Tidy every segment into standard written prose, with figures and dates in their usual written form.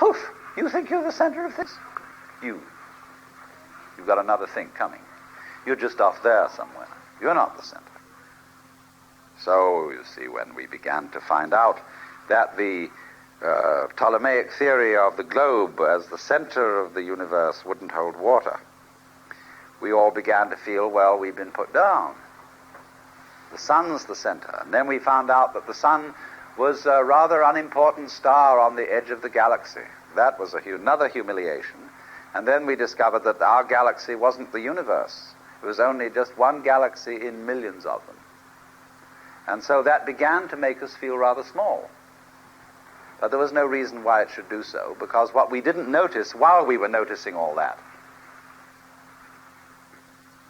Poof! You think you're the center of this? You've got another thing coming. You're just off there somewhere. You're not the center. So, you see, when we began to find out that the Ptolemaic theory of the globe as the center of the universe wouldn't hold water, we all began to feel, well, we've been put down. The sun's the center. And then we found out that the sun was a rather unimportant star on the edge of the galaxy. That was another humiliation. And then we discovered that our galaxy wasn't the universe. It was only just one galaxy in millions of them. And so that began to make us feel rather small. But there was no reason why it should do so, because what we didn't notice while we were noticing all that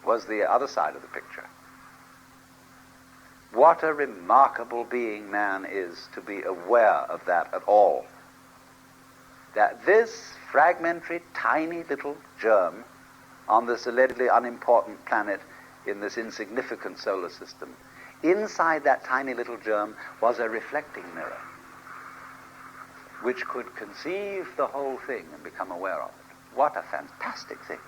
was the other side of the picture. What a remarkable being man is to be aware of that at all. That this fragmentary, tiny little germ on this allegedly unimportant planet in this insignificant solar system, inside that tiny little germ was a reflecting mirror which could conceive the whole thing and become aware of it. What a fantastic thing.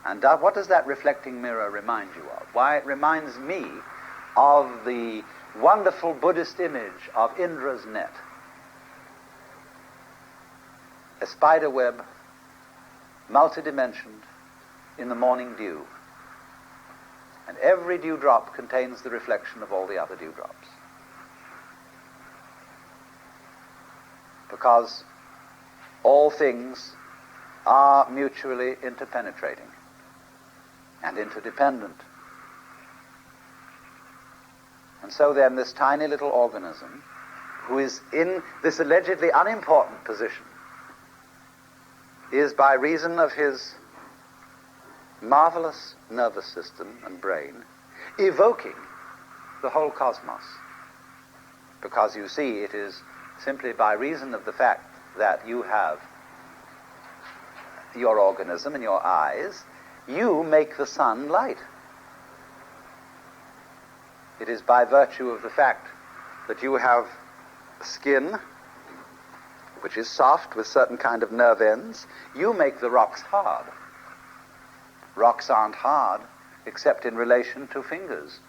And what does that reflecting mirror remind you of? Why, it reminds me of the wonderful Buddhist image of Indra's net. A spider web, multidimensioned, in the morning dew. And every dewdrop contains the reflection of all the other dewdrops. Because all things are mutually interpenetrating and interdependent. And so then this tiny little organism, who is in this allegedly unimportant position, is by reason of his marvelous nervous system and brain evoking the whole cosmos. Because you see, it is simply by reason of the fact that you have your organism in your eyes, you make the sun light. It is by virtue of the fact that you have skin, which is soft with certain kind of nerve ends, you make the rocks hard. Rocks aren't hard except in relation to fingers.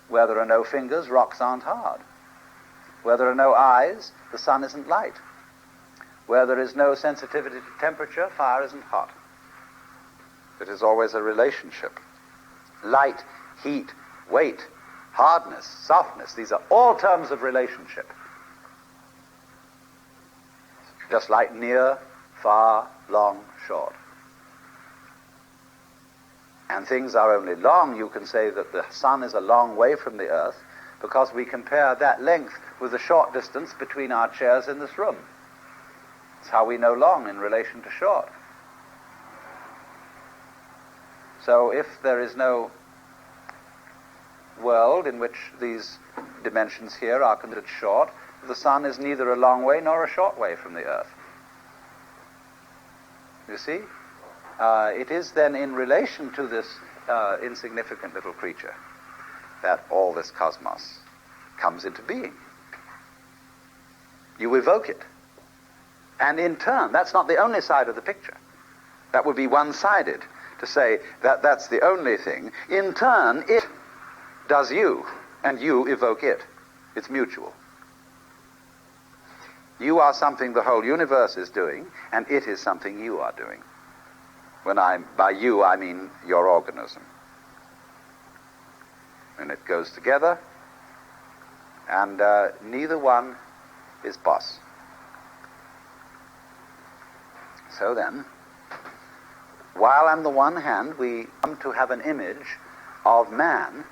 Where there are no fingers, rocks aren't hard. Where there are no eyes, the sun isn't light. Where there is no sensitivity to temperature, fire isn't hot. It is always a relationship. Light, heat, weight, hardness, softness, these are all terms of relationship. Just like near, far, long, short. And things are only long, you can say that the sun is a long way from the earth, because we compare that length with the short distance between our chairs in this room. It's how we know long in relation to short. So if there is no world in which these dimensions here are considered short, the sun is neither a long way nor a short way from the earth. You see? It is then in relation to this insignificant little creature that all this cosmos comes into being. You evoke it. And in turn, that's not the only side of the picture. That would be one-sided to say that that's the only thing. In turn, it does you, and you evoke it. It's mutual. You are something the whole universe is doing, and it is something you are doing. By you, I mean your organism. And it goes together, and neither one is boss. So then, while on the one hand we come to have an image of man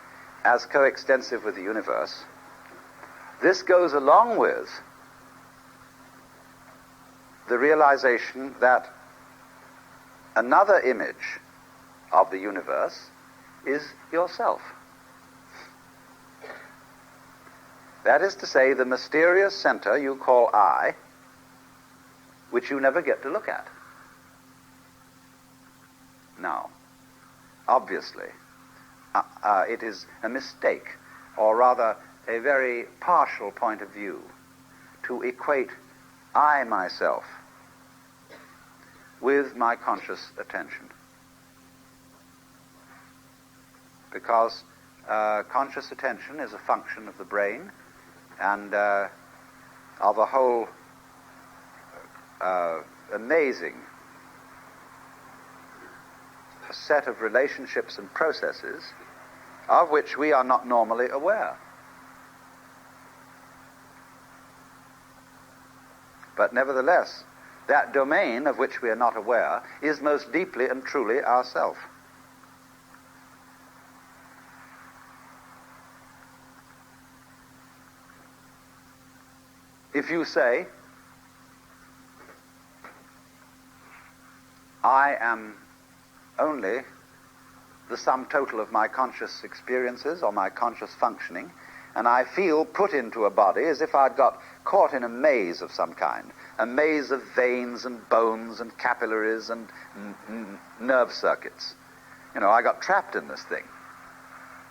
as coextensive with the universe, this goes along with the realization that another image of the universe is yourself. That is to say, the mysterious center you call I, which you never get to look at. Now, obviously, it is a mistake, or rather a very partial point of view, to equate I myself with my conscious attention. Because conscious attention is a function of the brain and of a whole amazing set of relationships and processes of which we are not normally aware. But nevertheless, that domain of which we are not aware is most deeply and truly ourself. If you say, I am only the sum total of my conscious experiences or my conscious functioning, and I feel put into a body as if I'd got caught in a maze of some kind, a maze of veins and bones and capillaries and nerve circuits. You know, I got trapped in this thing.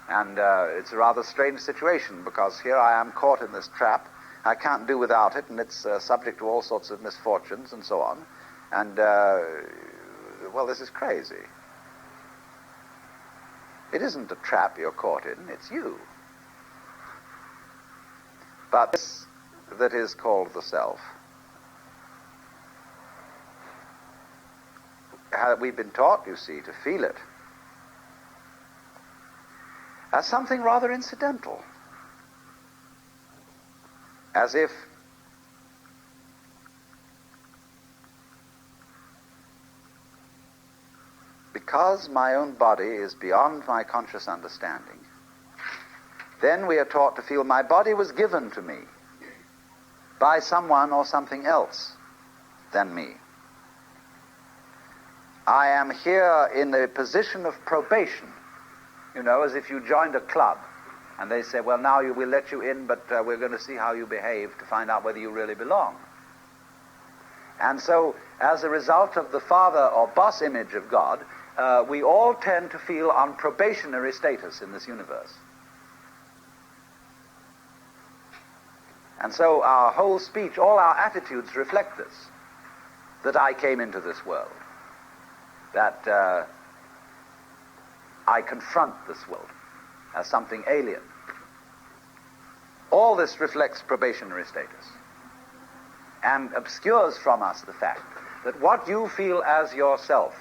And it's a rather strange situation, because here I am caught in this trap. I can't do without it, and it's subject to all sorts of misfortunes and so on. And, well, this is crazy. It isn't a trap you're caught in, it's you. But this that is called the self, we've been taught, you see, to feel it as something rather incidental. As if because my own body is beyond my conscious understanding, then we are taught to feel my body was given to me by someone or something else than me. I am here in a position of probation, you know, as if you joined a club. And they say, well, now we'll let you in, but we're going to see how you behave to find out whether you really belong. And so, as a result of the father or boss image of God, we all tend to feel on probationary status in this universe. And so our whole speech, all our attitudes reflect this, that I came into this world, that I confront this world as something alien. All this reflects probationary status and obscures from us the fact that what you feel as yourself,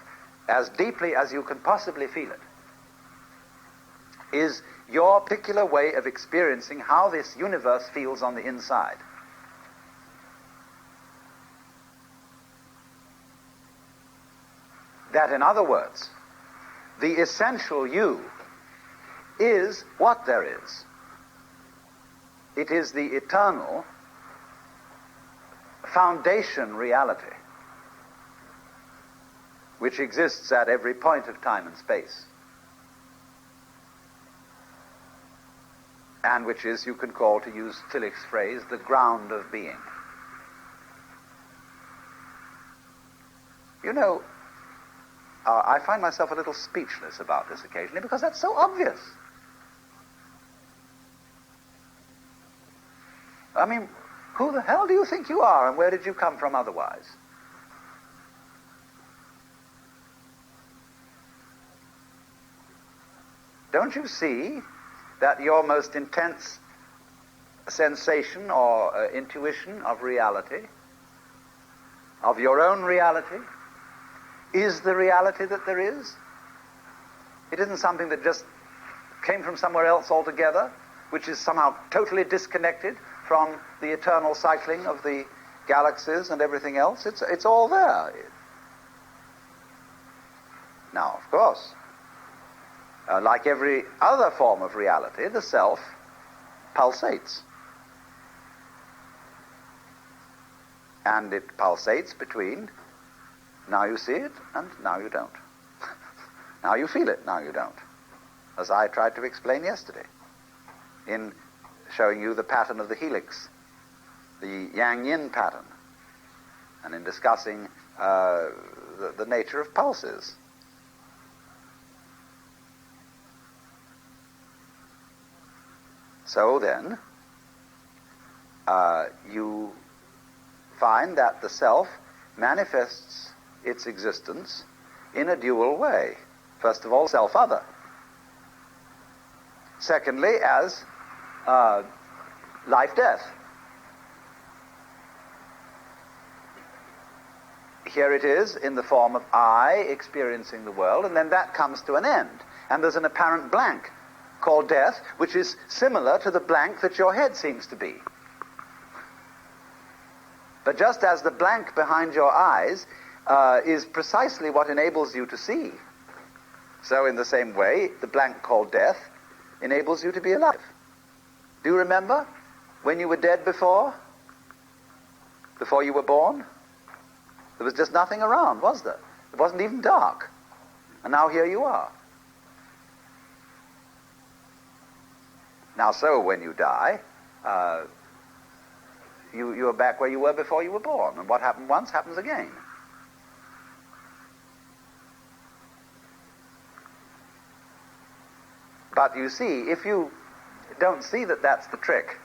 as deeply as you can possibly feel it, is your particular way of experiencing how this universe feels on the inside. That, in other words, the essential you is what there is. It is the eternal foundation reality which exists at every point of time and space, and which is, you can call, to use Tillich's phrase, the ground of being. You know, I find myself a little speechless about this occasionally, because that's so obvious. I mean, who the hell do you think you are, and where did you come from otherwise? Don't you see that your most intense sensation or intuition of reality, of your own reality, is the reality that there is? It isn't something that just came from somewhere else altogether, which is somehow totally disconnected from the eternal cycling of the galaxies and everything else. It's all there. Now, of course, like every other form of reality, the self pulsates. And it pulsates between now you see it and now you don't. Now you feel it, now you don't. As I tried to explain yesterday in showing you the pattern of the helix, the yang-yin pattern, and in discussing the nature of pulses. So then, you find that the self manifests its existence in a dual way. First of all, self-other. Secondly, as life-death. Here it is in the form of I experiencing the world, and then that comes to an end. And there's an apparent blank called death, which is similar to the blank that your head seems to be. But just as the blank behind your eyes is precisely what enables you to see, so in the same way, the blank called death enables you to be alive. Do you remember when you were dead before? Before you were born? There was just nothing around, was there? It wasn't even dark. And now here you are. Now, so when you die, you are back where you were before you were born. And what happened once happens again. But you see, if you don't see that that's the trick,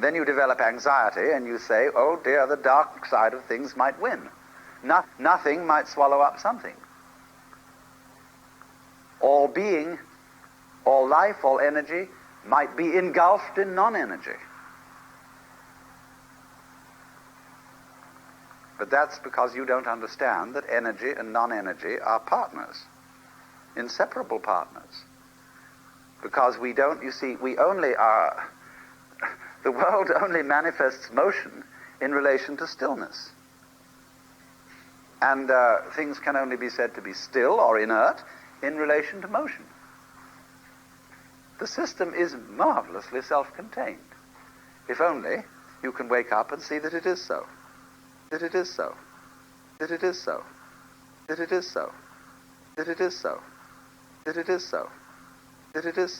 then you develop anxiety and you say, oh dear, the dark side of things might win. Nothing might swallow up something. All being, all life, all energy might be engulfed in non-energy. But that's because you don't understand that energy and non-energy are partners, inseparable partners. Because we don't, you see, we only are, the world only manifests motion in relation to stillness. And things can only be said to be still or inert in relation to motion. The system is marvelously self-contained. If only you can wake up and see that it is so. That it is so. That it is so. That it is so. That it is so. That it is so. That it is so.